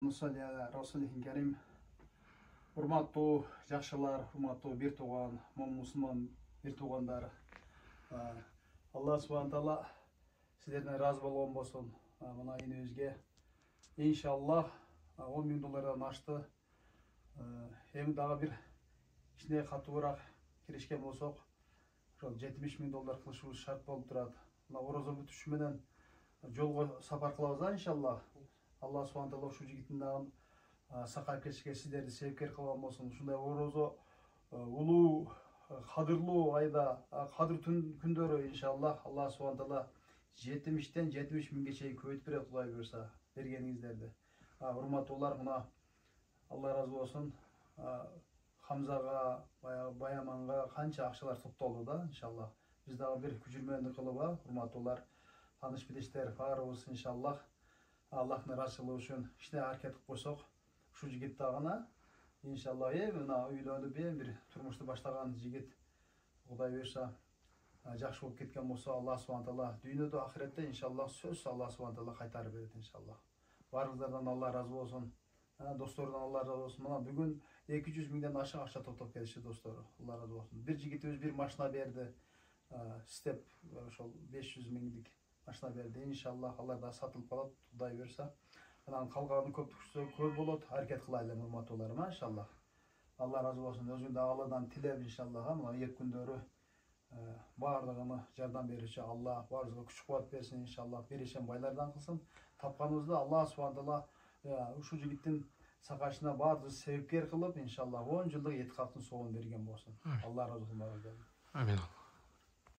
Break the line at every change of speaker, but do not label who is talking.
Nusalli ala Rasulihim Kerim. Hurmattуу жакшылар, hurmattуу бир тууган, мусулман бир туугандар. Алла субхана таала силерден разы болгон болсун. Мына энебизге иншаллах $10.000 ашты. Эми дагы бир ичине катуураак киришкен болсок, ошол $70.000 кылышыбыз шарт болуп турат. Мына орозо бүтүшү менен жолго сапар кылабыз иншаллах. Алла субхана таала ушу жигиттин дагы сакайып кетишке сиздерди себепкер кылган болсун. Ушундай орозо улуу кадырлуу айда, кадыр күндөрү иншаллах Алла субхана таала 70-тен 70 миңге чейин көбөйтүп берет, Кудай буйрса, бергениңиздерди. Урматтуулар, мына Алла разы болсун. Хамзага, Баяманга канча акчалар топтолду да, иншаллах. Биз дагы бир күчүрмөндүк кылып, урматтуулар, тааныш билиштер баарыбыз иншаллах Аллахтын ыраазычылыгы үчүн ишне аракет кылып койсок, ушу жигит дагы иншаллах мына үйлөнүп бир турмушту баштаган жигит, Кудай буйрса, жакшы болуп кеткен болсо, Алла субхана таала дүйнөдө ахиретте иншаллах сөз Алла субхана таала кайтарып берет иншаллах. Баарыңыздардан Алла разы болсун. Достордон Алла разы болсун. Мына бүгүн 200 миңден ашык акча топтоп келишти достор. Алла разы болсун. Бир жигитибиз бир машина берди. Степ ошол 500 миңдик машина берди. Иншаллах алар да сатылып калат, Кудай буйрса. Анан калганы көп түшсө көп болот. Аракет кылайлы урматтууларым, иншаллах. Алла разы болсун. Өзүң да Алладан тилеп иншаллах, мына эки күндөрү баардыгына жардам берүүчү Алла баарыбызга күч кубат берсин иншаллах. Беришен байлардан кылсын. Тапканыбызды Алла субхана таала ушу жигиттин сакайышына баарыбыз себепкер кылып иншаллах 10 жылдык этикадтын соогун берген болсун. Алла разы болсун.
Амин.